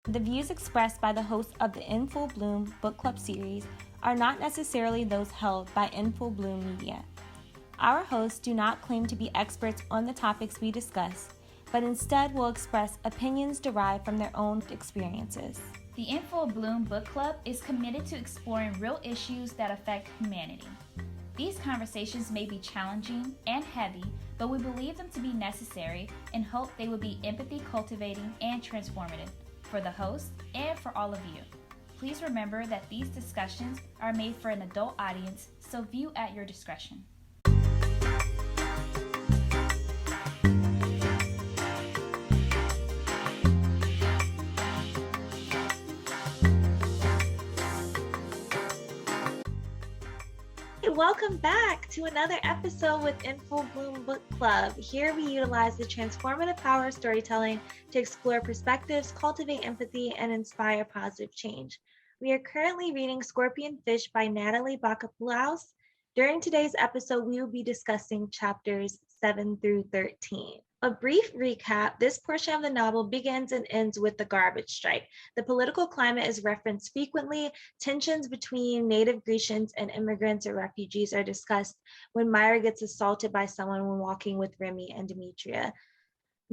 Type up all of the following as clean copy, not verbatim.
The views expressed by the host of the In Full Blume book club series are not necessarily those held by In Full Blume Media. Our hosts do not claim to be experts on the topics we discuss, but instead will express opinions derived from their own experiences. The In Full Blume book club is committed to exploring real issues that affect humanity. These conversations may be challenging and heavy, but we believe them to be necessary and hope they will be empathy cultivating and transformative for the host and for all of you. Please remember that these discussions are made for an adult audience, so view at your discretion. Welcome back to another episode with In Full Blume Book Club. Here we utilize the transformative power of storytelling to explore perspectives, cultivate empathy, and inspire positive change. We are currently reading Scorpionfish by Natalie Bakopoulos. During today's episode, we will be discussing chapters 7 through 13. A brief recap, this portion of the novel begins and ends with the garbage strike. The political climate is referenced frequently. Tensions between native Grecians and immigrants or refugees are discussed when Myra gets assaulted by someone when walking with Remy and Demetria.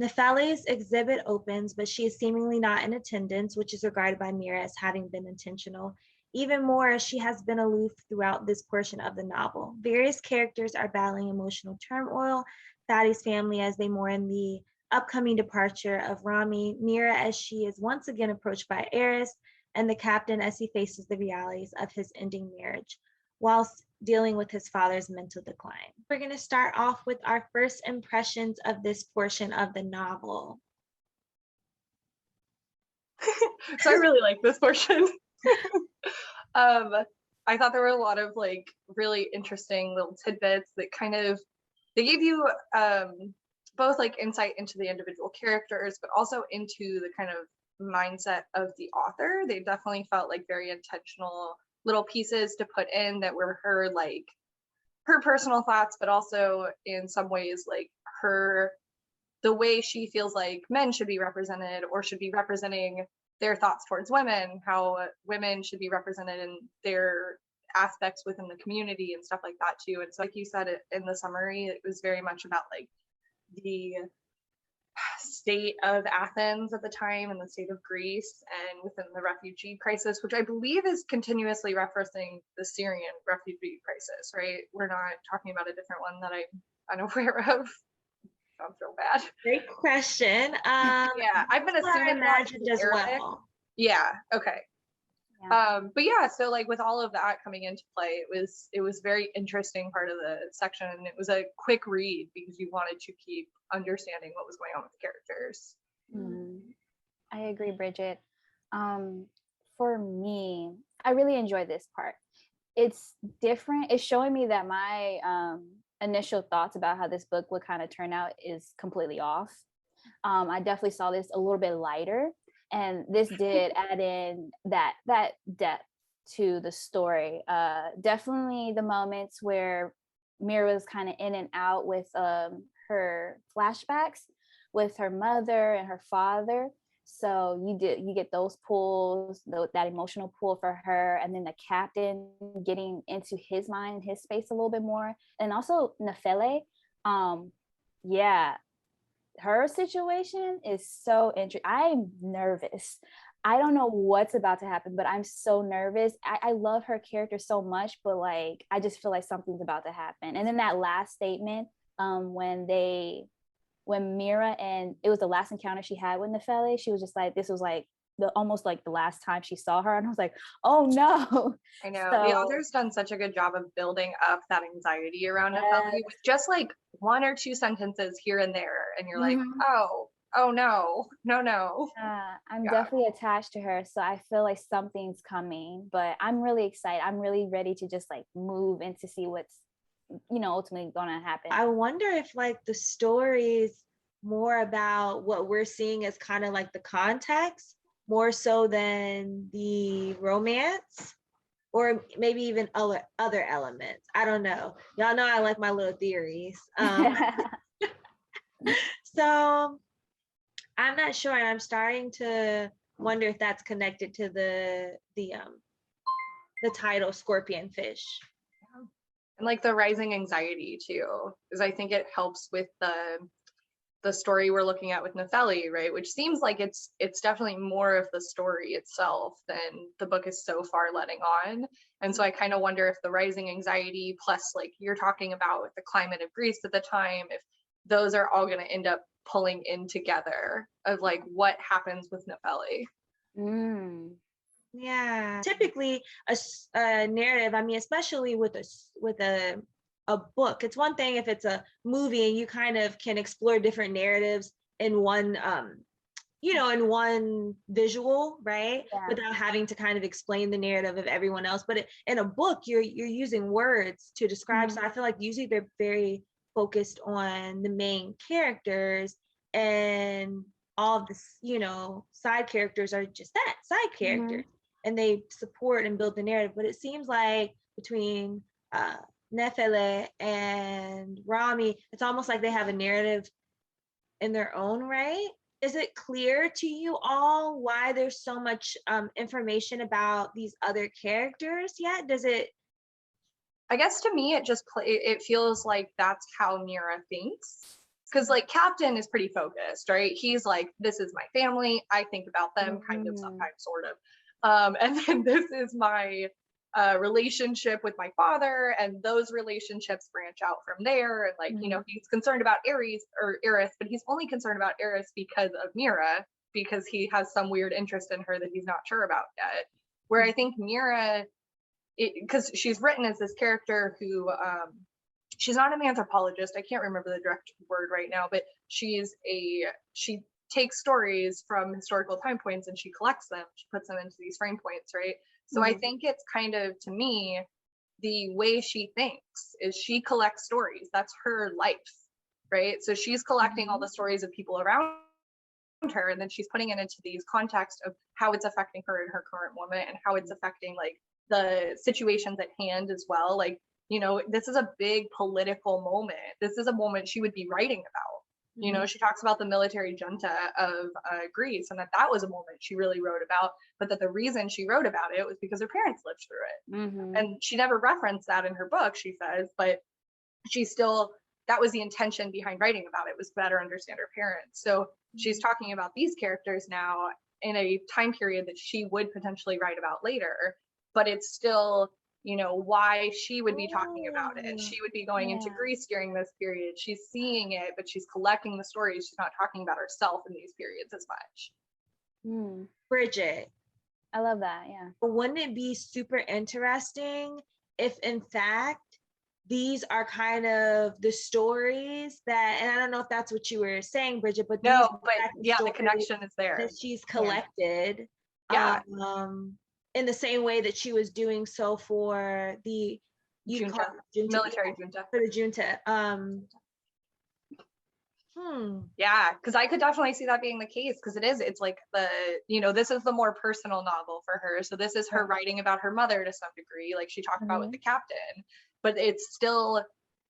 Nephele's exhibit opens, but she is seemingly not in attendance, which is regarded by Myra as having been intentional. Even more, she has been aloof throughout this portion of the novel. Various characters are battling emotional turmoil. Fatty's family as they mourn the upcoming departure of Rami, Mira as she is once again approached by Eris, and the captain as he faces the realities of his ending marriage, whilst dealing with his father's mental decline. We're going to start off with our first impressions of this portion of the novel. So I really like this portion. I thought there were a lot of like really interesting little tidbits that kind of they gave you both like insight into the individual characters, but also into the kind of mindset of the author. They definitely felt like very intentional little pieces to put in that were her personal thoughts, but also in some ways like the way she feels like men should be represented or should be representing their thoughts towards women, how women should be represented in their aspects within the community and stuff like that too. And so like you said it in the summary, it was very much about like the state of Athens at the time and the state of Greece and within the refugee crisis, which I believe is continuously referencing the Syrian refugee crisis, right? We're not talking about a different one that I'm unaware of. Sounds real bad. Great question. Yeah, I've been assuming that as well. Yeah, okay. Yeah. But yeah, so like with all of that coming into play, it was very interesting part of the section, and it was a quick read because you wanted to keep understanding what was going on with the characters. I agree, Bridget. For me, I really enjoyed this part. It's different. It's showing me that my initial thoughts about how this book would kind of turn out is completely off. I definitely saw this a little bit lighter. And this did add in that depth to the story. Definitely the moments where Mira was kind of in and out with her flashbacks with her mother and her father. So you get those pulls, that emotional pull for her, and then the captain getting into his mind and his space a little bit more. And also Nefele, her situation is so interesting. I'm nervous. I don't know what's about to happen, but I'm so nervous. I love her character so much, but like I just feel like something's about to happen. And then that last statement, when Mira, and it was the last encounter she had with Nefele, she was just like, this was like almost like the last time she saw her, and I was like, oh no. I know. The author's done such a good job of building up that anxiety around Nefele with just like one or two sentences here and there, and you're like, oh no. I'm definitely attached to her, so I feel like something's coming, but I'm really excited. I'm really ready to just like move and to see what's ultimately gonna happen. I wonder if like the story's more about what we're seeing as kind of like the context more so than the romance, or maybe even other elements. I don't know. Y'all know I like my little theories. So I'm not sure, and I'm starting to wonder if that's connected to the title Scorpionfish. And like the rising anxiety too, because I think it helps with the story we're looking at with Natalie, right? Which seems like it's definitely more of the story itself than the book is so far letting on. And so I kind of wonder if the rising anxiety plus like you're talking about with the climate of Greece at the time, if those are all going to end up pulling in together of like what happens with Natalie. Yeah, typically a narrative, I mean, especially with a book, it's one thing if it's a movie and you kind of can explore different narratives in one in one visual, right? Yeah. Without having to kind of explain the narrative of everyone else. But in a book, you're using words to describe. So I feel like usually they're very focused on the main characters, and all of the side characters are just that, side characters. And they support and build the narrative. But it seems like between Nefele and Rami, it's almost like they have a narrative in their own right. Is it clear to you all why there's so much information about these other characters yet? Does it? I guess to me, it feels like that's how Mira thinks. Because like Captain is pretty focused, right? He's like, this is my family. I think about them kind of sometimes, sort of. And then this is my relationship with my father, and those relationships branch out from there. And like, he's concerned about Eris, but he's only concerned about Eris because of Mira, because he has some weird interest in her that he's not sure about yet. Where I think Mira, because she's written as this character who, she's not an anthropologist. I can't remember the direct word right now, but she takes stories from historical time points and she collects them. She puts them into these frame points, right? So I think it's kind of, to me, the way she thinks is she collects stories. That's her life, right? So she's collecting all the stories of people around her, and then she's putting it into these contexts of how it's affecting her in her current moment and how it's affecting like the situations at hand as well. Like, this is a big political moment. This is a moment she would be writing about. She talks about the military junta of Greece, and that was a moment she really wrote about, but that the reason she wrote about it was because her parents lived through it. And she never referenced that in her book, she says, but that was the intention behind writing about it, was better understand her parents. So she's talking about these characters now in a time period that she would potentially write about later, but it's still why she would be talking about it. She would be going into Greece during this period. She's seeing it, but she's collecting the stories. She's not talking about herself in these periods as much. Bridget. I love that, yeah. Wouldn't it be super interesting if, in fact, these are kind of the stories that, and I don't know if that's what you were saying, Bridget, but no, but yeah, the connection is there. That she's collected. Yeah. In the same way that she was doing so for the junta, military junta. For the junta. Yeah, because I could definitely see that being the case, because it's like this is the more personal novel for her. So this is her writing about her mother to some degree, like she talked about with the captain, but it's still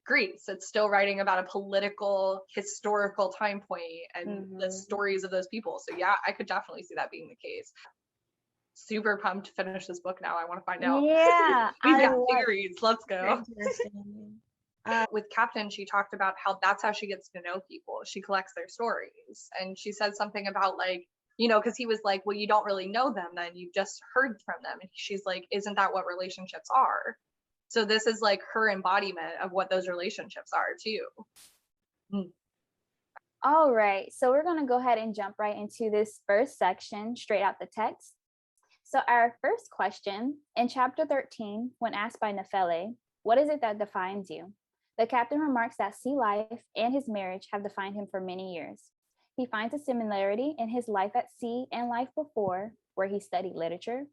Greece. It's still writing about a political, historical time point and the stories of those people. So yeah, I could definitely see that being the case. Super pumped to finish this book now. I want to find out. Yeah. We've got theories. Let's go. With Captain, she talked about how that's how she gets to know people. She collects their stories. And she said something about like, because he was like, well, you don't really know them then. You've just heard from them. And she's like, isn't that what relationships are? So this is like her embodiment of what those relationships are too. All right. So we're going to go ahead and jump right into this first section, straight out the text. So our first question, in chapter 13, when asked by Nefele, what is it that defines you? The captain remarks that sea life and his marriage have defined him for many years. He finds a similarity in his life at sea and life before, where he studied literature,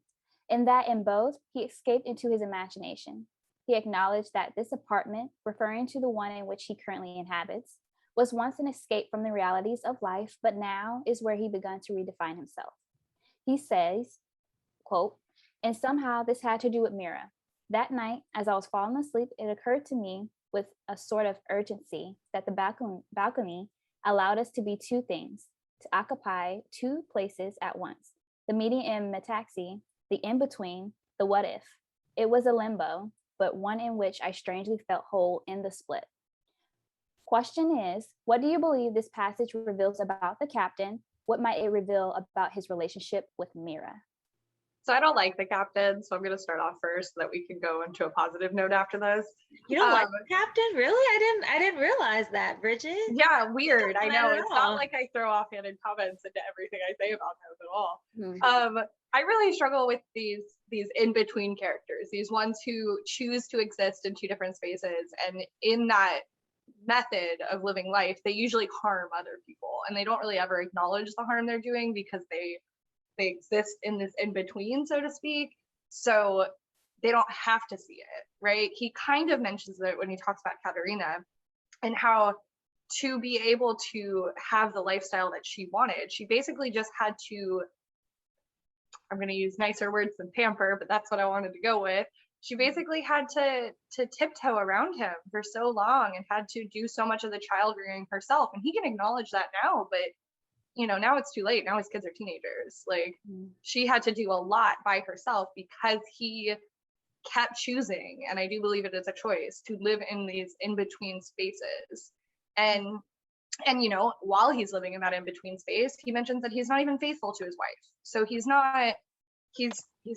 in that in both, he escaped into his imagination. He acknowledged that this apartment, referring to the one in which he currently inhabits, was once an escape from the realities of life, but now is where he begun to redefine himself. He says, quote, and somehow this had to do with Mira. That night, as I was falling asleep, it occurred to me with a sort of urgency that the balcony allowed us to be two things, to occupy two places at once, The meeting in Metaxi, the in-between, the what if. It was a limbo, but one in which I strangely felt whole in the split. Question is, what do you believe this passage reveals about the captain? What might it reveal about his relationship with Mira? So I don't like the captain, so I'm going to start off first so that we can go into a positive note after this. You don't like the captain? Really? I didn't realize that, Bridget. Yeah, weird. I know. It's not all. like I throw offhanded comments into everything I say about him at all. Mm-hmm. I really struggle with these in-between characters, these ones who choose to exist in two different spaces, and in that method of living life, they usually harm other people, and they don't really ever acknowledge the harm they're doing because they exist in this in-between, so to speak. So they don't have to see it, right? He kind of mentions it when he talks about Katerina and how to be able to have the lifestyle that she wanted, she basically just had to, I'm going to use nicer words than pamper, but that's what I wanted to go with. She basically had to tiptoe around him for so long and had to do so much of the child rearing herself. And he can acknowledge that now, but you know, now it's too late. Now his kids are teenagers. Like, she had to do a lot by herself because he kept choosing, and I do believe it is a choice, to live in these in-between spaces. And you know, while he's living in that in-between space, he mentions that he's not even faithful to his wife. So he's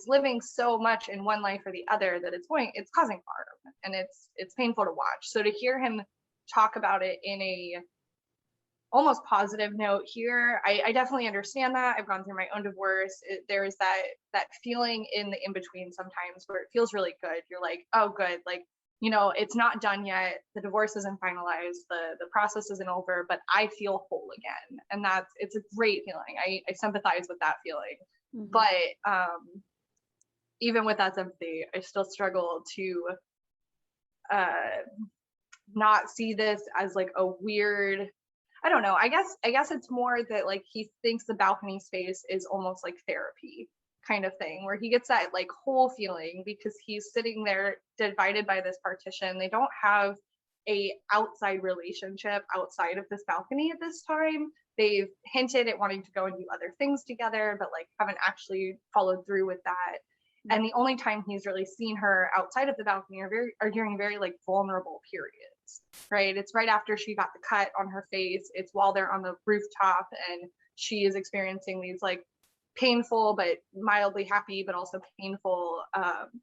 living so much in one life or the other that it's causing harm, and it's painful to watch. So to hear him talk about it in a almost positive note here, I definitely understand that. I've gone through my own divorce. There is that feeling in the in-between sometimes where it feels really good. You're like, oh good, like, you know, it's not done yet, the divorce isn't finalized, the process isn't over, but I feel whole again. And it's a great feeling. I sympathize with that feeling. Mm-hmm. But even with that sympathy, I still struggle to not see this as like a weird, I don't know. I guess it's more that like he thinks the balcony space is almost like therapy kind of thing, where he gets that like whole feeling because he's sitting there divided by this partition. They don't have a outside relationship outside of this balcony at this time. They've hinted at wanting to go and do other things together, but like haven't actually followed through with that. And the only time he's really seen her outside of the balcony are during very like vulnerable periods, right? It's right after she got the cut on her face. It's while they're on the rooftop and she is experiencing these like painful but mildly happy but also painful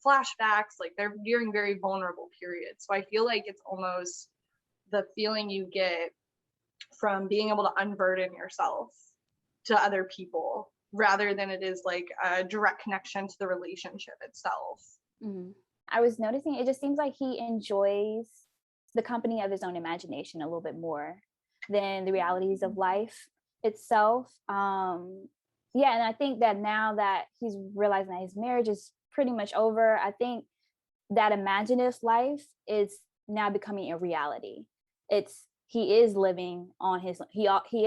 flashbacks. Like they're during very vulnerable periods. So I feel like it's almost the feeling you get from being able to unburden yourself to other people rather than it is like a direct connection to the relationship itself. Mm-hmm. I was noticing it just seems like he enjoys the company of his own imagination a little bit more than the realities of life itself. Yeah, and I think that now that he's realizing that his marriage is pretty much over, I think that imaginative life is now becoming a reality. He is living on he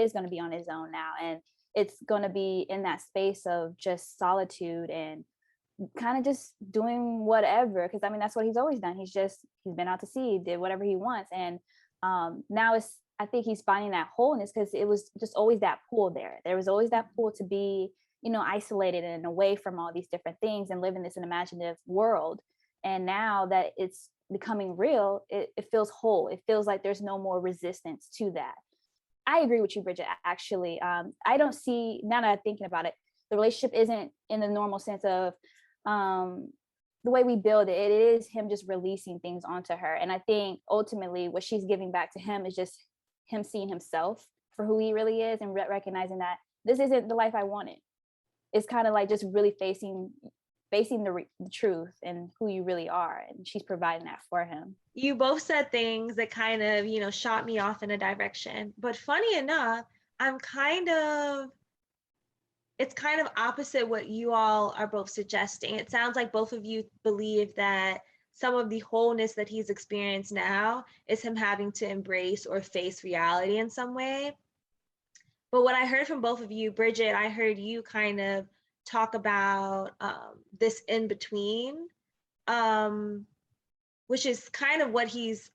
is going to be on his own now, and it's going to be in that space of just solitude and kind of just doing whatever, because I mean that's what he's always done. He's been out to sea, did whatever he wants, and now I think he's finding that wholeness because it was just always that pull there. There was always that pull to be, you know, isolated and away from all these different things and live in this imaginative world. And now that it's becoming real, it feels whole. It feels like there's no more resistance to that. I agree with you, Bridget, actually. I don't see, now that I'm thinking about it, the relationship isn't in the normal sense of the way we build it. It is him just releasing things onto her. And I think ultimately what she's giving back to him is just him seeing himself for who he really is and recognizing that this isn't the life I wanted. It's kind of like just really facing the truth and who you really are. And she's providing that for him. You both said things that kind of, you know, shot me off in a direction. But funny enough, it's kind of opposite what you all are both suggesting. It sounds like both of you believe that some of the wholeness that he's experienced now is him having to embrace or face reality in some way. But what I heard from both of you, Bridget, I heard you kind of talk about this in between, which is kind of what he's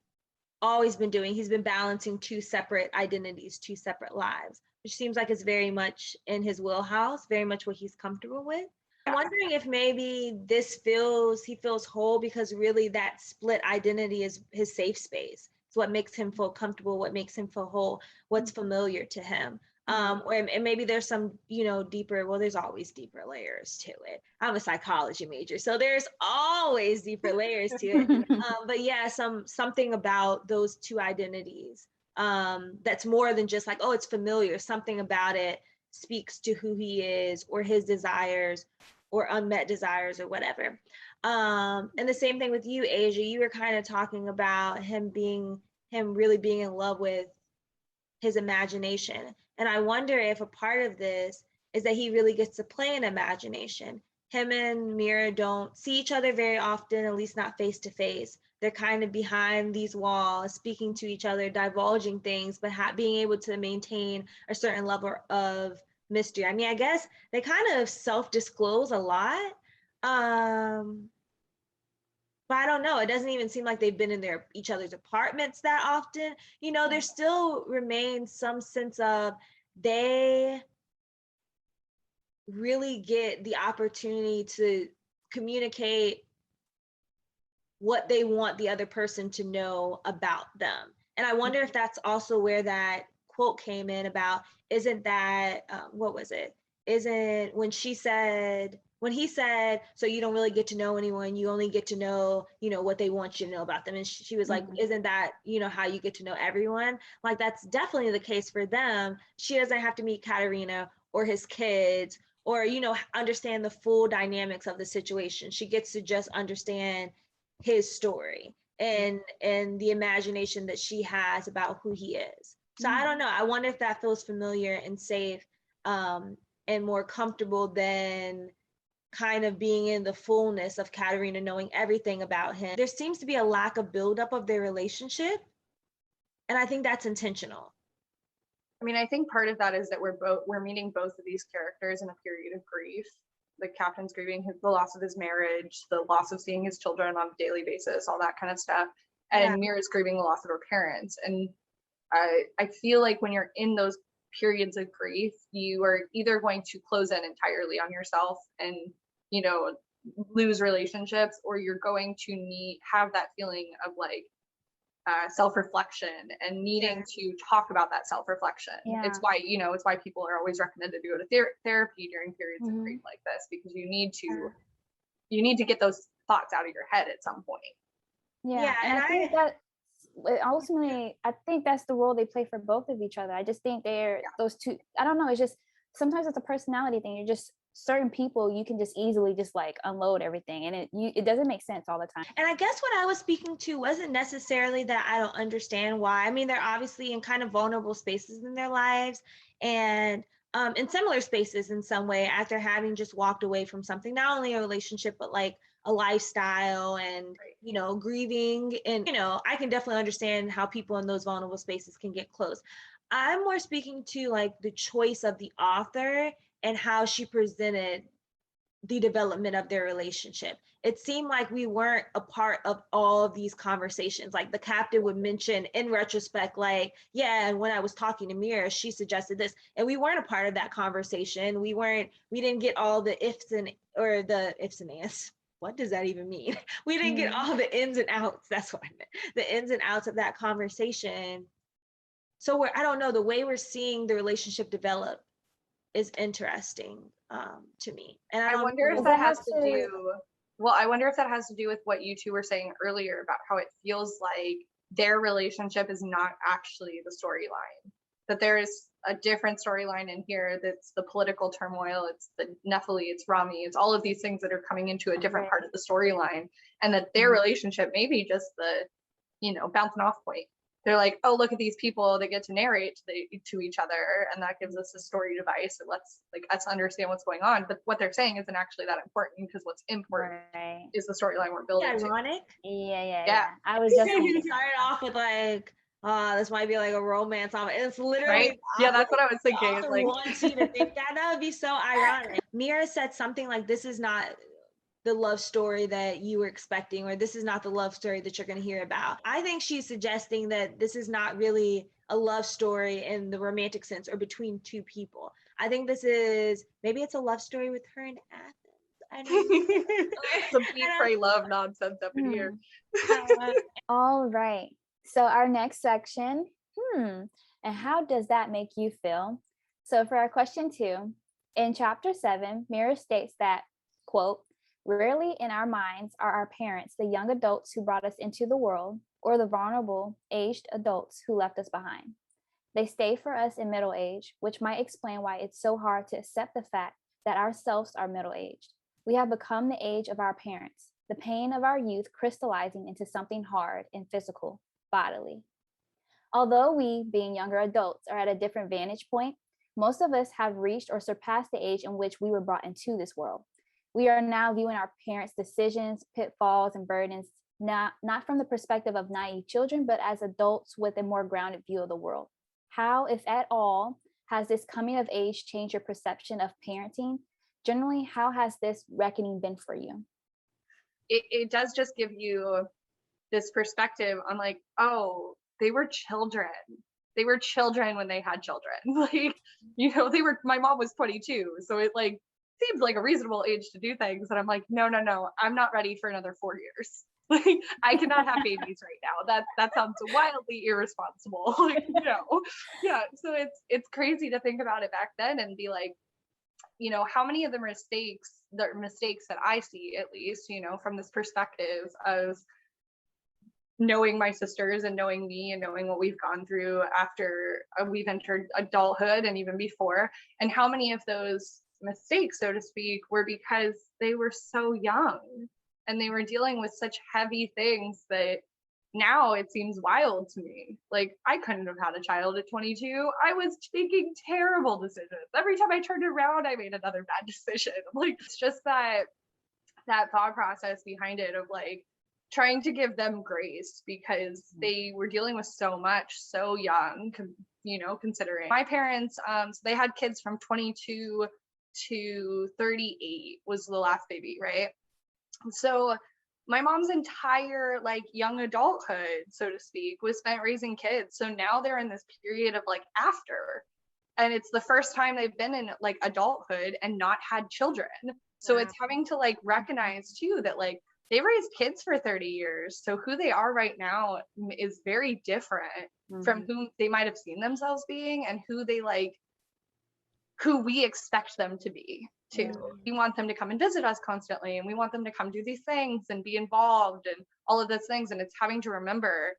always been doing. He's been balancing two separate identities, two separate lives. which seems like it's very much in his wheelhouse, very much what he's comfortable with. I'm wondering if maybe he feels whole because really that split identity is his safe space. It's what makes him feel comfortable, what makes him feel whole, what's familiar to him. And maybe there's some, deeper, well, there's always deeper layers to it. I'm a psychology major, so there's always deeper layers to it. But yeah, something about those two identities that's more than just like, oh, it's familiar. Something about it speaks to who he is or his desires or unmet desires or whatever. And the same thing with you, Asia. You were kind of talking about him really being in love with his imagination. And I wonder if a part of this is that he really gets to play in imagination. Him and Mira don't see each other very often, at least not face to face. They're kind of behind these walls, speaking to each other, divulging things, but being able to maintain a certain level of mystery. I mean, I guess they kind of self-disclose a lot. But I don't know. It doesn't even seem like they've been in each other's apartments that often. There still remains some sense of they really get the opportunity to communicate what they want the other person to know about them. And I wonder if that's also where that quote came in about, isn't that, what was it? Isn't when he said, so you don't really get to know anyone, you only get to know, what they want you to know about them. And she was like, isn't that, how you get to know everyone? Like, that's definitely the case for them. She doesn't have to meet Katerina or his kids or, understand the full dynamics of the situation. She gets to just understand his story and the imagination that she has about who he is. So I don't know. I wonder if that feels familiar and safe and more comfortable than kind of being in the fullness of Katerina knowing everything about him. There seems to be a lack of buildup of their relationship. And I think that's intentional. I mean, I think part of that is that we're meeting both of these characters in a period of grief. The captain's grieving the loss of his marriage, the loss of seeing his children on a daily basis, all that kind of stuff. And Mira's grieving the loss of her parents. And I feel like when you're in those periods of grief, you are either going to close in entirely on yourself and, lose relationships, or you're going to have that feeling of like self-reflection and needing to talk about that self-reflection. It's why people are always recommended to go to therapy during periods of grief like this, because you need to get those thoughts out of your head at some point. And I think that ultimately, I think that's the role they play for both of each other. I just think those two, I don't know, it's just sometimes it's a personality thing. You're just certain people, you can just easily just like unload everything, and it doesn't make sense all the time. And I guess what I was speaking to wasn't necessarily that I don't understand why. I mean, they're obviously in kind of vulnerable spaces in their lives and in similar spaces in some way after having just walked away from something, not only a relationship, but like a lifestyle and, grieving. And, I can definitely understand how people in those vulnerable spaces can get close. I'm more speaking to like the choice of the author and how she presented the development of their relationship. It seemed like we weren't a part of all of these conversations. Like the captain would mention in retrospect, like, and when I was talking to Mira, she suggested this, and we weren't a part of that conversation. We didn't get all the ifs and ands. What does that even mean? We didn't get all the ins and outs. That's what I meant. The ins and outs of that conversation. So I don't know, the way we're seeing the relationship develop is interesting to me. And I wonder if that has to do with what you two were saying earlier about how it feels like their relationship is not actually the storyline, that there is a different storyline in here that's the political turmoil, it's the Natalie, it's Rami, it's all of these things that are coming into a different part of the storyline, and that their relationship may be just the bouncing off point. They're like, oh, look at these people that get to narrate to each other, and that gives us a story device that lets us understand what's going on. But what they're saying isn't actually that important, because what's important is the storyline we're building. Ironic. Yeah. I was just started off with like, this might be like a romance novel. It's literally that's what I was thinking. It's like wants you to think that would be so ironic. Mira said something like, this is not the love story that you were expecting, or this is not the love story that you're going to hear about. I think she's suggesting that this is not really a love story in the romantic sense or between two people. I think this is, maybe it's a love story with her in Athens. I don't know. Some eat, pray, love nonsense up in here. All right. So our next section, and how does that make you feel? So for our question 2, in chapter 7, Mira states that, quote, rarely in our minds are our parents the young adults who brought us into the world or the vulnerable, aged adults who left us behind. They stay for us in middle age, which might explain why it's so hard to accept the fact that ourselves are middle-aged. We have become the age of our parents, the pain of our youth crystallizing into something hard and physical, bodily. Although we, being younger adults, are at a different vantage point, most of us have reached or surpassed the age in which we were brought into this world. We are now viewing our parents' decisions, pitfalls, and burdens not from the perspective of naive children, but as adults with a more grounded view of the world. How, if at all, has this coming of age changed your perception of parenting? Generally, how has this reckoning been for you? It does just give you this perspective on like, oh, they were children. They were children when they had children. Like, you know, my mom was 22. So it like seems like a reasonable age to do things. And I'm like, no, I'm not ready for another 4 years. Like, I cannot have babies right now. That sounds wildly irresponsible. Like, you know, yeah. So it's crazy to think about it back then and be like, you know, how many of the mistakes that I see, at least, you know, from this perspective of knowing my sisters and knowing me and knowing what we've gone through after we've entered adulthood and even before, and how many of those mistakes, so to speak, were because they were so young and they were dealing with such heavy things that now it seems wild to me. Like, I couldn't have had a child at 22. I was making terrible decisions. Every time I turned around, I made another bad decision. Like, it's just that thought process behind it of like trying to give them grace because they were dealing with so much so young, you know, considering my parents, so they had kids from 22 to 38 was the last baby, right? So my mom's entire like young adulthood, so to speak, was spent raising kids. So now they're in this period of like after, and it's the first time they've been in like adulthood and not had children. So it's having to like recognize too that like they raised kids for 30 years. So who they are right now is very different from who they might have seen themselves being and who we expect them to be too. We want them to come and visit us constantly, and we want them to come do these things and be involved and all of those things. And it's having to remember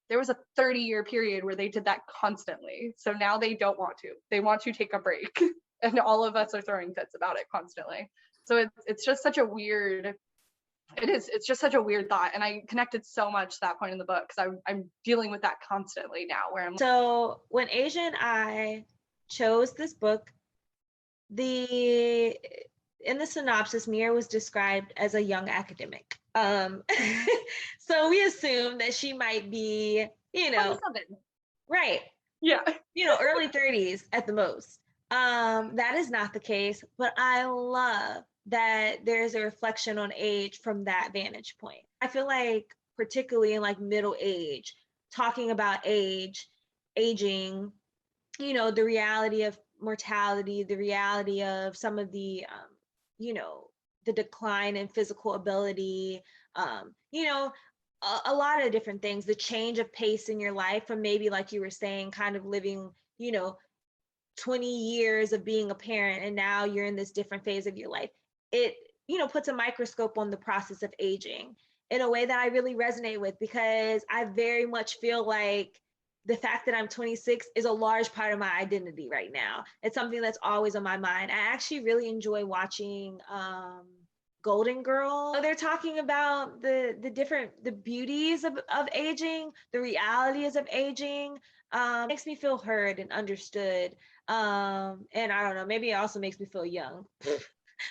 there was a 30-year period where they did that constantly. So now they don't want to. They want to take a break. And all of us are throwing fits about it constantly. So it's just such a weird, it's just such a weird thought. And I connected so much to that point in the book because I'm dealing with that constantly now where I'm. So when Asia and I chose this book, in the synopsis, Mira was described as a young academic. So we assume that she might be, you know, 27. Right. Yeah. You know, early 30s at the most. That is not the case, but I love that there's a reflection on age from that vantage point. I feel like particularly in like middle age, talking about aging, you know, the reality of mortality, the reality of some of the, you know, the decline in physical ability, you know, a lot of different things, the change of pace in your life from maybe, like you were saying, kind of living, you know, 20 years of being a parent, and now you're in this different phase of your life. It, you know, puts a microscope on the process of aging in a way that I really resonate with, because I very much feel like the fact that I'm 26 is a large part of my identity right now. It's something that's always on my mind. I actually really enjoy watching Golden Girl. They're talking about the beauties of aging, the realities of aging. Makes me feel heard and understood. And I don't know, maybe it also makes me feel young.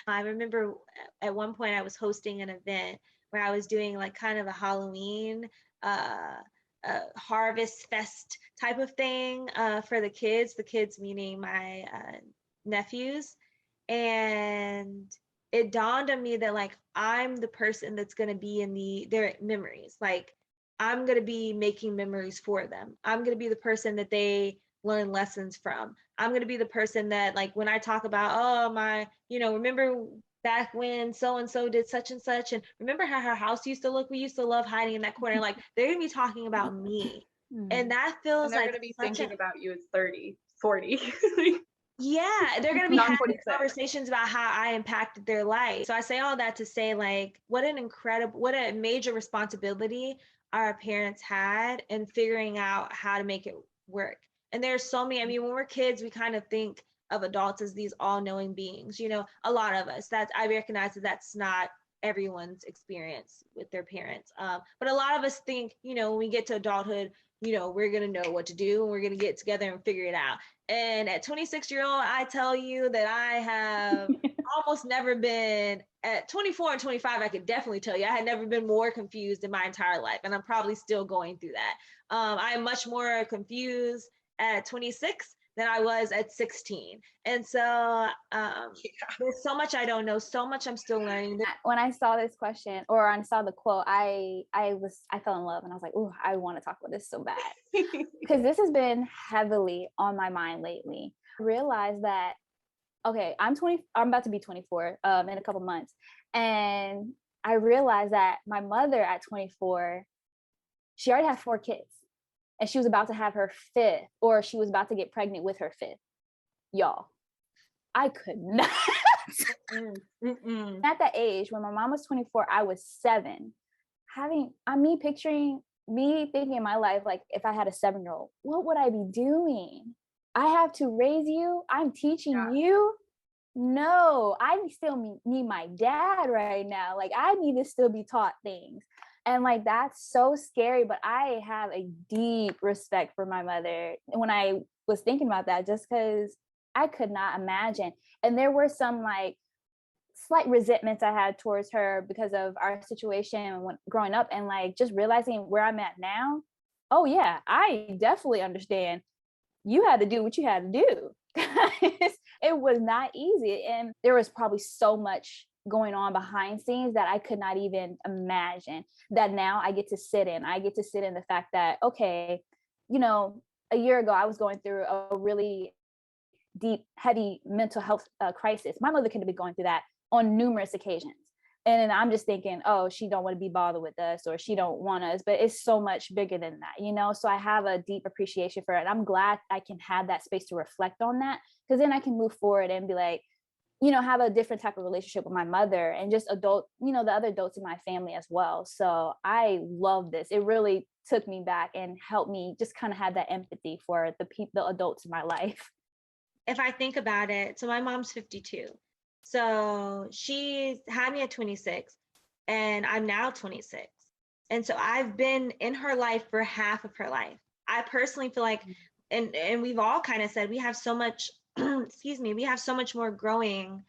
I remember at one point I was hosting an event where I was doing like kind of a Halloween harvest fest type of thing for the kids meaning my nephews. And it dawned on me that like I'm the person that's going to be in their memories. Like I'm going to be making memories for them. I'm going to be the person that they learn lessons from. I'm going to be the person that, like, when I talk about, oh, my, remember back when so and so did such and such, and remember how her house used to look? We used to love hiding in that corner. Like, they're going to be talking about me. And that And feels they're like going to be such thinking a, about you at 30, 40. yeah, they're going to be Not having 46. conversations about how I impacted their life. So I say all that to say, like, what a major responsibility our parents had in figuring out how to make it work. And there's so many, I mean, when we're kids, we kind of think of adults as these all-knowing beings, a lot of us. I recognize that that's not everyone's experience with their parents. But a lot of us think, when we get to adulthood, we're going to know what to do and we're going to get together and figure it out. And at 26-year-old, I tell you that I have almost never been, at 24 and 25, I could definitely tell you, I had never been more confused in my entire life. And I'm probably still going through that. I am much more confused at 26 than I was at 16. And so there's so much I don't know, so much I'm still learning. When I saw this question, or I saw the quote, I fell in love, and I was like, "Ooh, I want to talk about this so bad," because this has been heavily on my mind lately. I realized that, okay, I'm about to be 24 in a couple months, and I realized that my mother at 24, she already had 4 kids, and she was about to have her 5th, or she was about to get pregnant with her 5th. Y'all, I could not. At that age, when my mom was 24, I was 7. Thinking in my life, like, if I had a 7-year-old, what would I be doing? I have to raise you. I'm teaching you. No, I still need my dad right now. Like, I need to still be taught things. And like, that's so scary, but I have a deep respect for my mother when I was thinking about that, just because I could not imagine. And there were some like slight resentments I had towards her because of our situation when growing up, and like just realizing where I'm at now. Oh yeah, I definitely understand. You had to do what you had to do. It was not easy, and there was probably so much going on behind scenes that I could not even imagine, that now I get to sit in the fact that, okay, a year ago I was going through a really deep, heavy mental health crisis. My mother could have been going through that on numerous occasions. And I'm just thinking, oh, she don't want to be bothered with us, or she don't want us, but it's so much bigger than that, So I have a deep appreciation for it. And I'm glad I can have that space to reflect on that, because then I can move forward and be like, have a different type of relationship with my mother and just the other adults in my family as well. So I love this. It really took me back and helped me just kind of have that empathy for the adults in my life. If I think about it, so my mom's 52. So she had me at 26 and I'm now 26. And so I've been in her life for half of her life. I personally feel like, and we've all kind of said, we have so much, we have so much more growing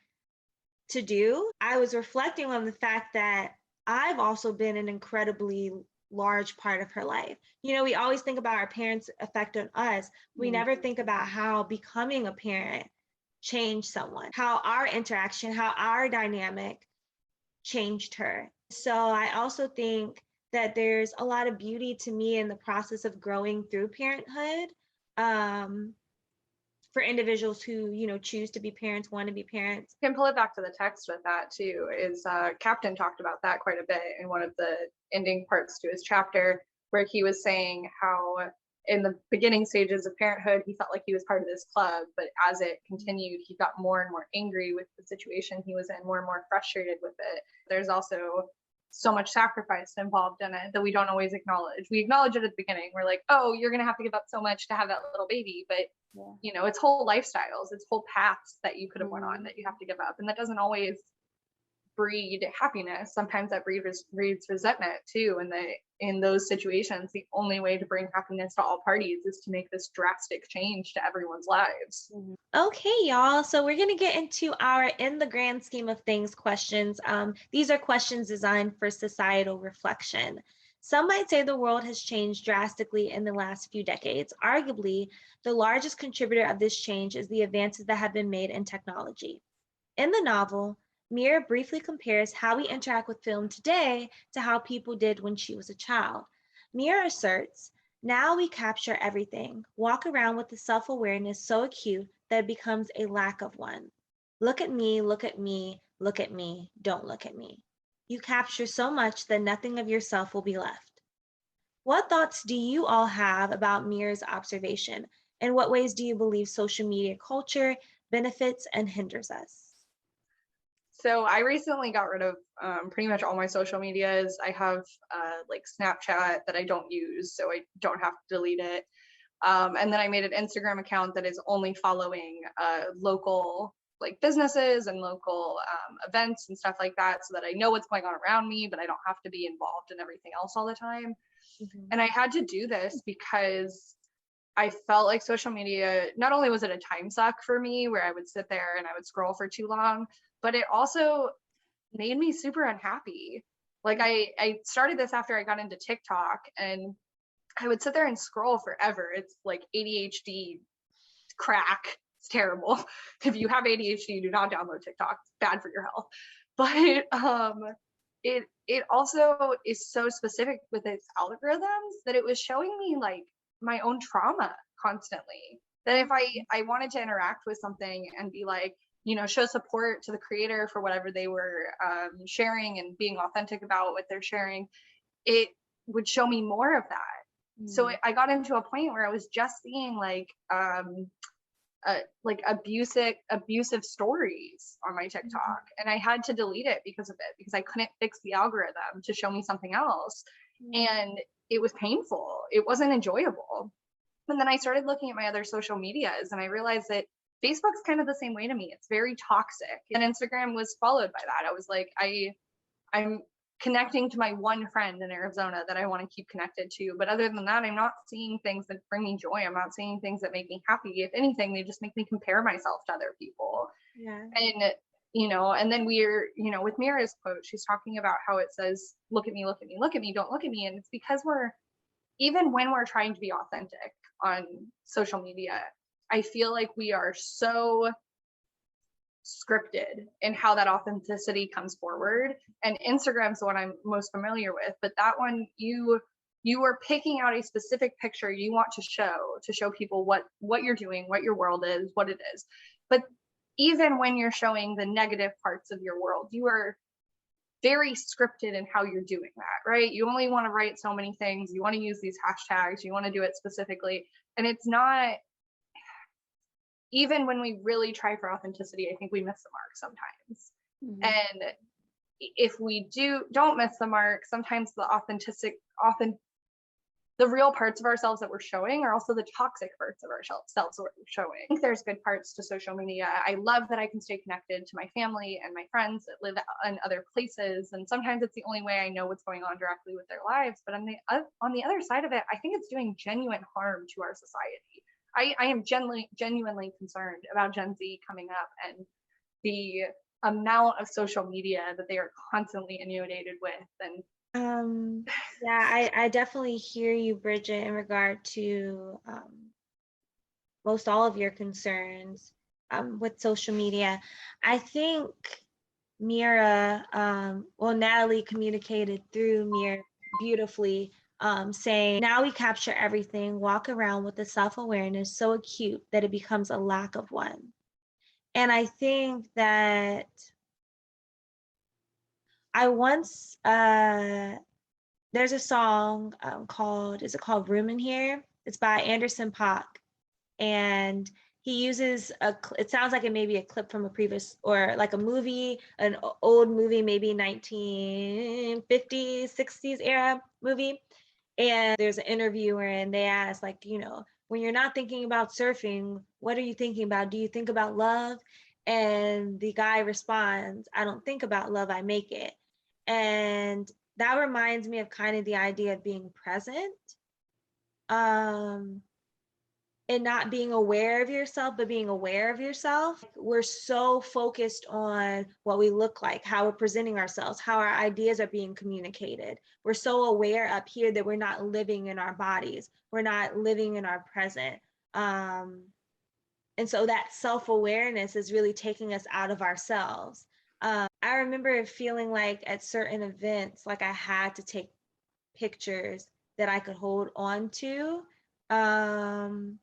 to do. I was reflecting on the fact that I've also been an incredibly large part of her life. We always think about our parents' effect on us. We never think about how becoming a parent changed someone, how our interaction, how our dynamic changed her. So I also think that there's a lot of beauty to me in the process of growing through parenthood. For individuals who, choose to be parents, want to be parents. Can pull it back to the text with that too, is Captain talked about that quite a bit in one of the ending parts to his chapter, where he was saying how in the beginning stages of parenthood, he felt like he was part of this club, but as it continued, he got more and more angry with the situation he was in, more and more frustrated with it. There's also so much sacrifice involved in it that we don't always acknowledge. We acknowledge it at the beginning. We're like, oh, you're going to have to give up so much to have that little baby. But, it's whole lifestyles, it's whole paths that you could have went on that you have to give up. And that doesn't always breed happiness. Sometimes that breeds resentment too. And in those situations, the only way to bring happiness to all parties is to make this drastic change to everyone's lives. Okay, y'all. So we're going to get into our in the grand scheme of things questions. These are questions designed for societal reflection. Some might say the world has changed drastically in the last few decades. Arguably, the largest contributor of this change is the advances that have been made in technology. In the novel, Mira briefly compares how we interact with film today to how people did when she was a child. Mira asserts, now we capture everything, walk around with the self-awareness so acute that it becomes a lack of one. Look at me, look at me, look at me, don't look at me. You capture so much that nothing of yourself will be left. What thoughts do you all have about Mira's observation? In what ways do you believe social media culture benefits and hinders us? So I recently got rid of pretty much all my social medias. I have like Snapchat that I don't use, so I don't have to delete it. And then I made an Instagram account that is only following local like businesses and local events and stuff like that, so that I know what's going on around me, but I don't have to be involved in everything else all the time. Mhm. And I had to do this because I felt like social media, not only was it a time suck for me where I would sit there and I would scroll for too long, but it also made me super unhappy. Like I started this after I got into TikTok, and I would sit there and scroll forever. It's like ADHD crack. It's terrible. If you have ADHD, do not download TikTok. It's bad for your health. But it also is so specific with its algorithms that it was showing me like my own trauma constantly. That if I wanted to interact with something and be like, you know, show support to the creator for whatever they were sharing and being authentic about what they're sharing, it would show me more of that. So I got into a point where I was just seeing like abusive stories on my TikTok, and I had to delete it because of it, because I couldn't fix the algorithm to show me something else. And it was painful. It wasn't enjoyable. And then I started looking at my other social medias, and I realized that Facebook's kind of the same way to me. It's very toxic. And Instagram was followed by that. I was like, I'm connecting to my one friend in Arizona that I want to keep connected to. But other than that, I'm not seeing things that bring me joy. I'm not seeing things that make me happy. If anything, they just make me compare myself to other people. Yeah. And, you know, and then we're, you know, with Mira's quote, she's talking about how it says, look at me, look at me, look at me, don't look at me. And it's because even when we're trying to be authentic on social media, I feel like we are so scripted in how that authenticity comes forward. And Instagram's the one I'm most familiar with, but that one you are picking out a specific picture you want to show people what you're doing, what your world is, what it is. But even when you're showing the negative parts of your world, you are very scripted in how you're doing that, right? You only want to write so many things, you want to use these hashtags, you want to do it specifically, and it's not. Even when we really try for authenticity, I think we miss the mark sometimes. And if we don't miss the mark, sometimes the real parts of ourselves that we're showing are also the toxic parts of ourselves that we're showing. I think there's good parts to social media. I love that I can stay connected to my family and my friends that live in other places. And sometimes it's the only way I know what's going on directly with their lives. But on the other side of it, I think it's doing genuine harm to our society. I am genuinely concerned about Gen Z coming up and the amount of social media that they are constantly inundated with. And yeah, I definitely hear you, Bridget, in regard to most all of your concerns with social media. I think Mira, Natalie communicated through Mira beautifully, saying, now we capture everything, walk around with a self-awareness so acute that it becomes a lack of one. And I think that I once, there's a song called Room in Here? It's by Anderson .Paak. And he uses it sounds like it may be a clip from a previous, or like a movie, an old movie, maybe 1950s, 60s era movie. And there's an interview wherein they ask, like, you know, when you're not thinking about surfing, what are you thinking about? Do you think about love? And the guy responds, I don't think about love, I make it. And that reminds me of kind of the idea of being present. And not being aware of yourself, but being aware of yourself. We're so focused on what we look like, how we're presenting ourselves, how our ideas are being communicated. We're so aware up here that we're not living in our bodies. We're not living in our present. And so that self-awareness is really taking us out of ourselves. I remember feeling like at certain events, like I had to take pictures that I could hold on to in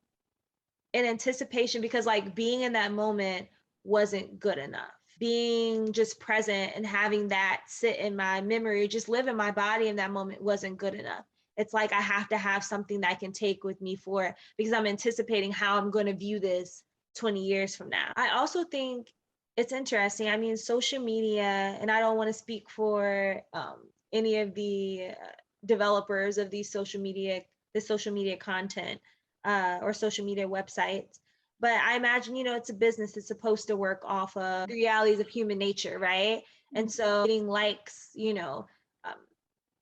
anticipation, because like being in that moment wasn't good enough. Being just present and having that sit in my memory, just live in my body in that moment wasn't good enough. It's like I have to have something that I can take with me for, because I'm anticipating how I'm going to view this 20 years from now. I also think it's interesting. I mean, social media, and I don't want to speak for any of the developers of these social media content or social media websites. But I imagine, it's a business that's supposed to work off of the realities of human nature, right? And so getting likes,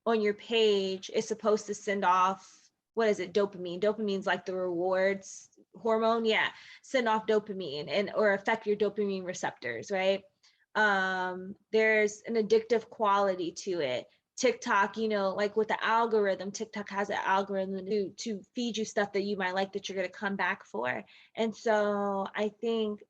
on your page is supposed to send off, what is it, dopamine? Dopamine's like the rewards hormone. Yeah, send off dopamine or affect your dopamine receptors, right? There's an addictive quality to it. TikTok, like with the algorithm, TikTok has an algorithm to feed you stuff that you might like, that you're going to come back for. And so I think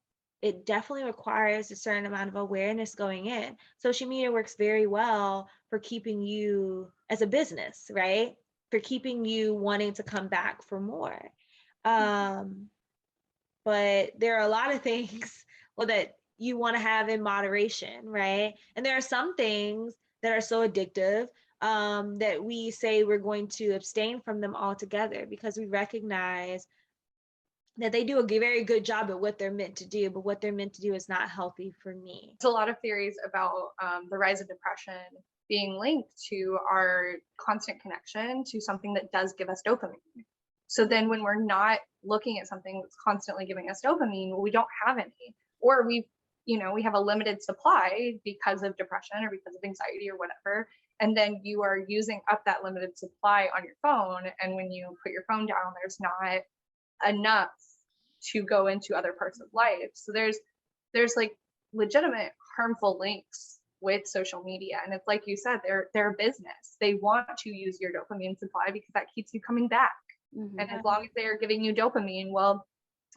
it definitely requires a certain amount of awareness going in. Social media works very well for keeping you as a business, right? For keeping you wanting to come back for more. But there are a lot of things that you want to have in moderation, right? And there are some things that are so addictive that we say we're going to abstain from them altogether, because we recognize that they do a very good job at what they're meant to do, but what they're meant to do is not healthy for me. There's a lot of theories about the rise of depression being linked to our constant connection to something that does give us dopamine. So then when we're not looking at something that's constantly giving us dopamine, well, we don't have any, or we have a limited supply because of depression or because of anxiety or whatever. And then you are using up that limited supply on your phone. And when you put your phone down, there's not enough to go into other parts of life. So there's like legitimate harmful links with social media. And it's like you said, they're a business. They want to use your dopamine supply because that keeps you coming back. Mm-hmm. And as long as they are giving you dopamine, well,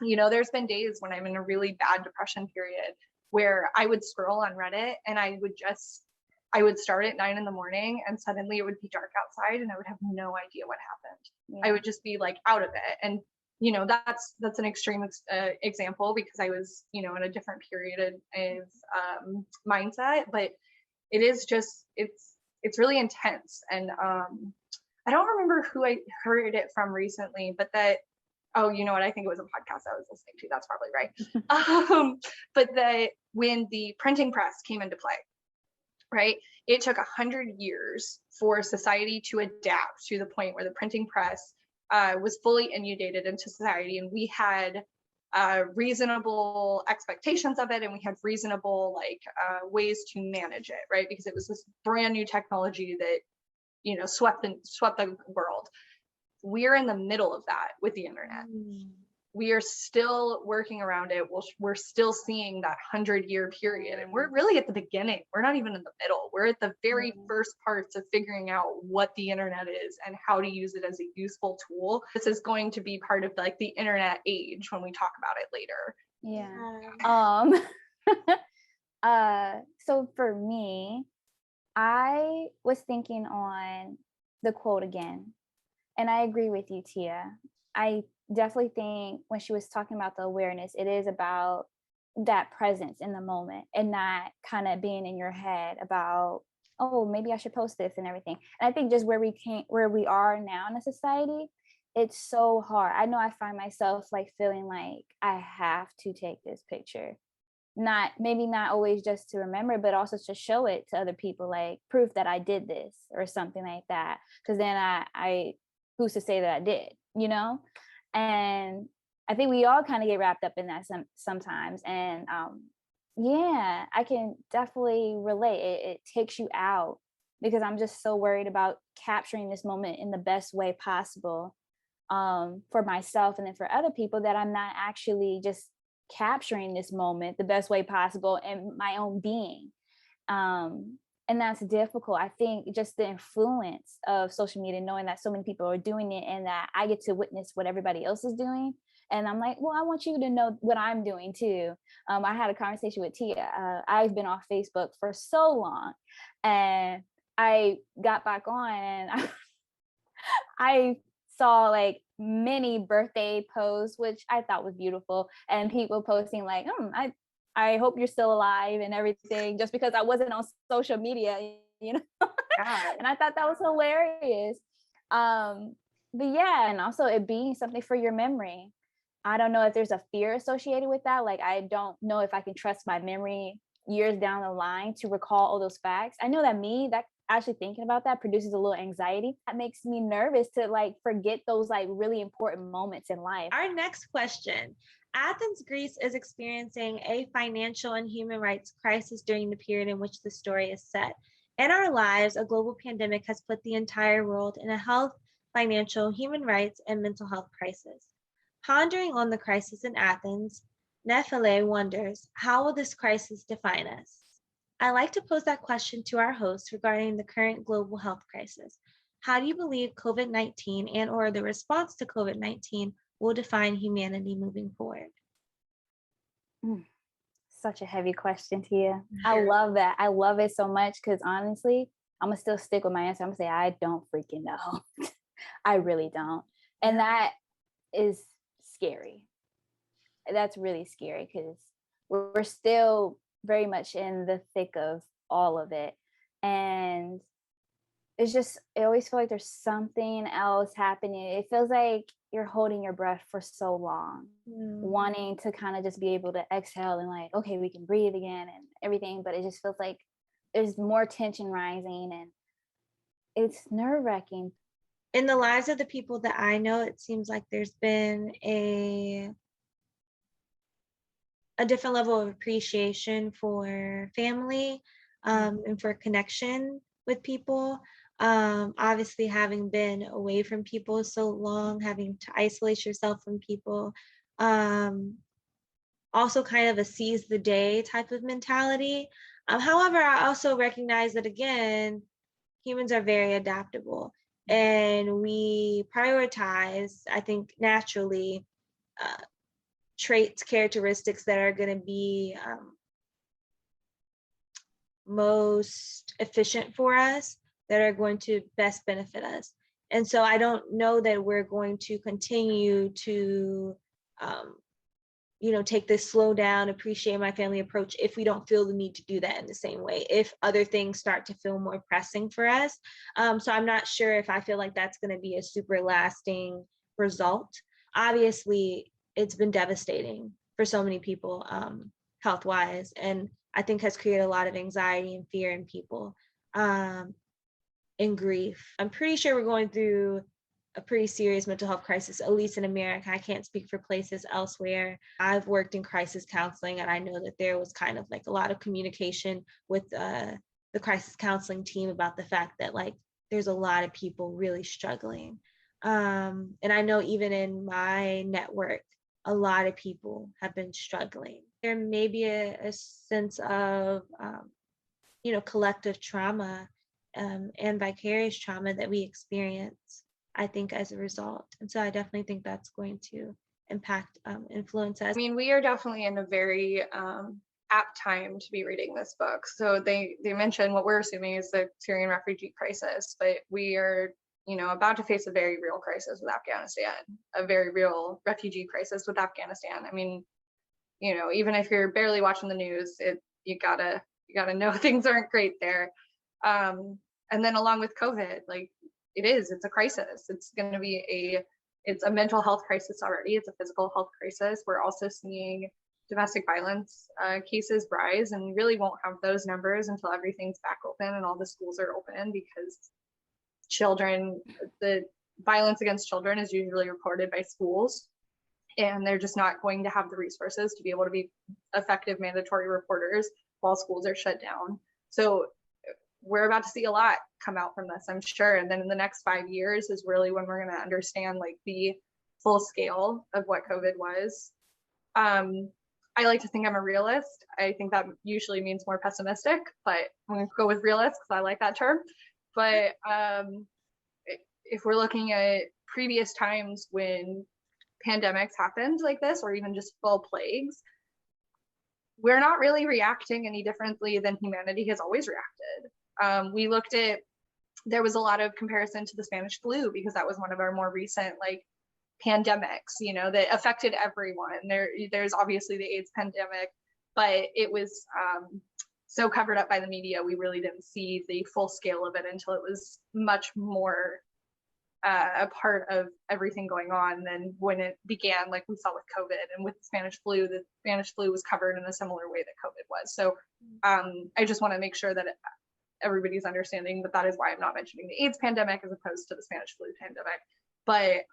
there's been days when I'm in a really bad depression period where I would scroll on Reddit and I would start at 9 a.m. and suddenly it would be dark outside and I would have no idea what happened. Yeah. I would just be like out of it. And that's an extreme example because I was, in a different period of mindset, but it is just, it's really intense. And I don't remember who I heard it from recently, but that, oh, you know what? I think it was a podcast I was listening to. That's probably right. But that when the printing press came into play, right, it took 100 years for society to adapt to the point where the printing press was fully inundated into society, and we had reasonable expectations of it, and we had reasonable ways to manage it, right? Because it was this brand new technology that swept the world. We're in the middle of that with the internet. We are still working around it. We're still seeing that 100-year period, and we're really at the beginning. We're not even in the middle. We're at the very first parts of figuring out what the internet is and how to use it as a useful tool. This is going to be part of the internet age when we talk about it later. Yeah. So for me, I was thinking on the quote again, and I agree with you, Tia. I definitely think when she was talking about the awareness, it is about that presence in the moment and not kind of being in your head about, oh, maybe I should post this and everything. And I think just where we are now in a society, it's so hard. I know I find myself feeling like I have to take this picture. Maybe not always just to remember, but also to show it to other people, like proof that I did this or something like that. Because then I who's to say that I did, And I think we all kind of get wrapped up in that sometimes. And yeah, I can definitely relate. It takes you out because I'm just so worried about capturing this moment in the best way possible for myself and then for other people, that I'm not actually just capturing this moment the best way possible in my own being. And that's difficult. I think just the influence of social media, knowing that so many people are doing it and that I get to witness what everybody else is doing. And I'm like, well, I want you to know what I'm doing too. I had a conversation with Tia. I've been off Facebook for so long, and I got back on, and I saw like many birthday posts, which I thought was beautiful, and people posting like, I hope you're still alive and everything, just because I wasn't on social media, you know. Yeah. And I thought that was hilarious. But yeah, and also it being something for your memory. I don't know if there's a fear associated with that. Like, I don't know if I can trust my memory years down the line to recall all those facts. I know that actually thinking about that produces a little anxiety. That makes me nervous to like forget those like really important moments in life. Our next question. Athens, Greece is experiencing a financial and human rights crisis during the period in which the story is set. In our lives, a global pandemic has put the entire world in a health, financial, human rights, and mental health crisis. Pondering on the crisis in Athens, Natalie wonders, how will this crisis define us? I like to pose that question to our hosts regarding the current global health crisis. How do you believe COVID-19 and or the response to COVID-19 will define humanity moving forward? Such a heavy question, Tia. I love that. I love it so much because honestly, I'm gonna still stick with my answer. I'm gonna say I don't freaking know. I really don't. And that is scary. That's really scary because we're still very much in the thick of all of it. And it's just, I always feel like there's something else happening. It feels like you're holding your breath for so long, wanting to kind of just be able to exhale and like, okay, we can breathe again and everything. But it just feels like there's more tension rising and it's nerve-wracking. In the lives of the people that I know, it seems like there's been a different level of appreciation for family and for connection with people. Obviously, having been away from people so long, having to isolate yourself from people, also kind of a seize the day type of mentality. However, I also recognize that, again, humans are very adaptable and we prioritize, I think, naturally, traits, characteristics that are going to be most efficient for us, that are going to best benefit us. And so I don't know that we're going to continue to, take this slow down, appreciate my family approach if we don't feel the need to do that in the same way, if other things start to feel more pressing for us. So I'm not sure if I feel like that's going to be a super lasting result. Obviously, it's been devastating for so many people health-wise, and I think has created a lot of anxiety and fear in people and grief. I'm pretty sure we're going through a pretty serious mental health crisis, at least in America. I can't speak for places elsewhere. I've worked in crisis counseling, and I know that there was kind of like a lot of communication with the crisis counseling team about the fact that like there's a lot of people really struggling. And I know even in my network, a lot of people have been struggling. There may be a sense of, collective trauma and vicarious trauma that we experience, I think, as a result. And so I definitely think that's going to impact, influence us. I mean, we are definitely in a very apt time to be reading this book. So they mentioned what we're assuming is the Syrian refugee crisis, but we are, about to face a very real crisis with Afghanistan, a very real refugee crisis with Afghanistan. I mean, even if you're barely watching the news, you gotta know things aren't great there. And then along with COVID, like it's a crisis. It's going to be it's a mental health crisis already. It's a physical health crisis. We're also seeing domestic violence cases rise, and we really won't have those numbers until everything's back open and all the schools are open, because the violence against children is usually reported by schools, and they're just not going to have the resources to be able to be effective mandatory reporters while schools are shut down. So we're about to see a lot come out from this, I'm sure. And then in the next 5 years is really when we're going to understand like the full scale of what COVID was. I like to think I'm a realist. I think that usually means more pessimistic, but I'm going to go with realist because I like that term. But if we're looking at previous times when pandemics happened like this, or even just full plagues, we're not really reacting any differently than humanity has always reacted. We looked at there was a lot of comparison to the Spanish flu because that was one of our more recent like pandemics, you know, that affected everyone. There's obviously the AIDS pandemic, but it was so covered up by the media, we really didn't see the full scale of it until it was much more a part of everything going on than when it began, like we saw with COVID. And with the Spanish flu was covered in a similar way that COVID was. So I just want to make sure that everybody's understanding that is why I'm not mentioning the AIDS pandemic as opposed to the Spanish flu pandemic. But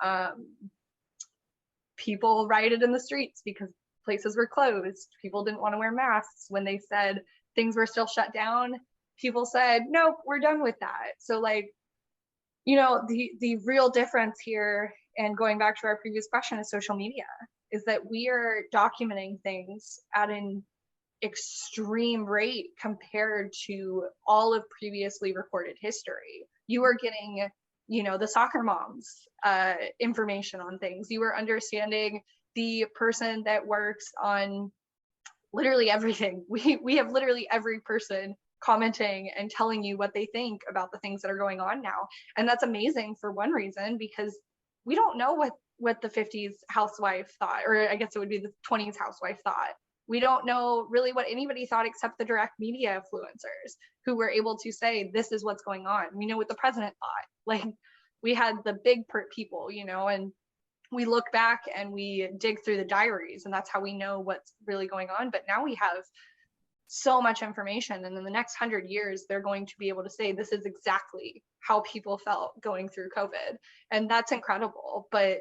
people rioted in the streets because places were closed. People didn't want to wear masks when they said things were still shut down. People said, nope, we're done with that. So like, you know, the real difference here, and going back to our previous question, is social media, is that we are documenting things at an extreme rate compared to all of previously recorded history. You are getting, you know, the soccer moms information on things. You are understanding the person that works on literally everything. We have literally every person commenting and telling you what they think about the things that are going on now. And that's amazing for one reason, because we don't know what the 50s housewife thought, or I guess it would be the 20s housewife thought. We don't know really what anybody thought except the direct media influencers who were able to say, this is what's going on. We know what the president thought. Like, we had the big people, you know, and we look back and we dig through the diaries, and that's how we know what's really going on. But now we have so much information, and in the next 100 years they're going to be able to say this is exactly how people felt going through COVID, and that's incredible. But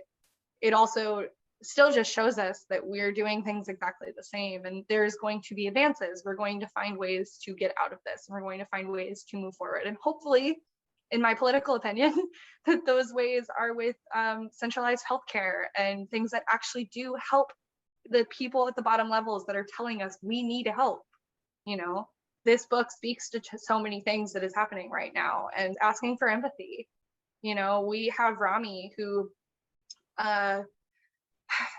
it also still just shows us that we're doing things exactly the same, and there's going to be advances. We're going to find ways to get out of this, and we're going to find ways to move forward, and hopefully, in my political opinion, that those ways are with centralized healthcare and things that actually do help the people at the bottom levels that are telling us we need help. You know, this book speaks to so many things that is happening right now, and asking for empathy. You know, we have Rami, who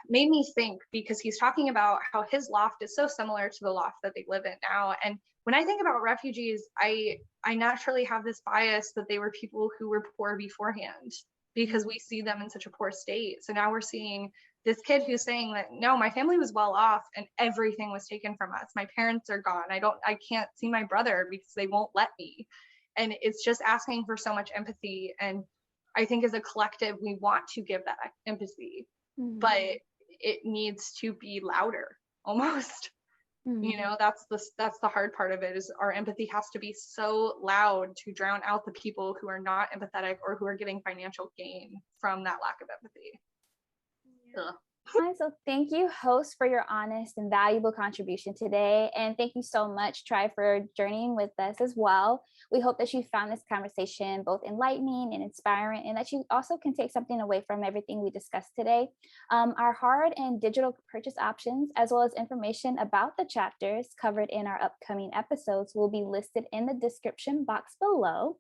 made me think, because he's talking about how his loft is so similar to the loft that they live in now. And when I think about refugees, I naturally have this bias that they were people who were poor beforehand, because we see them in such a poor state. So now we're seeing this kid who's saying that, no, my family was well off and everything was taken from us. My parents are gone. I can't see my brother because they won't let me. And it's just asking for so much empathy. And I think as a collective, we want to give that empathy, but it needs to be louder almost. You know, that's the hard part of it, is our empathy has to be so loud to drown out the people who are not empathetic or who are getting financial gain from that lack of empathy. Yeah. So thank you, host, for your honest and valuable contribution today. And thank you so much, Tri, for journeying with us as well. We hope that you found this conversation both enlightening and inspiring, and that you also can take something away from everything we discussed today. Our hard and digital purchase options, as well as information about the chapters covered in our upcoming episodes, will be listed in the description box below.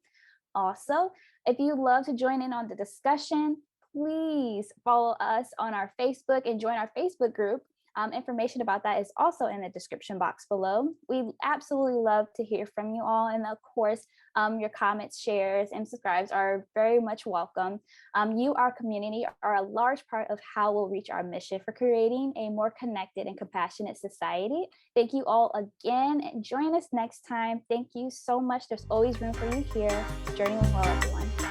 Also, if you'd love to join in on the discussion, please follow us on our Facebook and join our Facebook group. Information about that is also in the description box below. We absolutely love to hear from you all. And of course, your comments, shares, and subscribes are very much welcome. You, our community, are a large part of how we'll reach our mission for creating a more connected and compassionate society. Thank you all again, and join us next time. Thank you so much. There's always room for you here. Journey with well, everyone.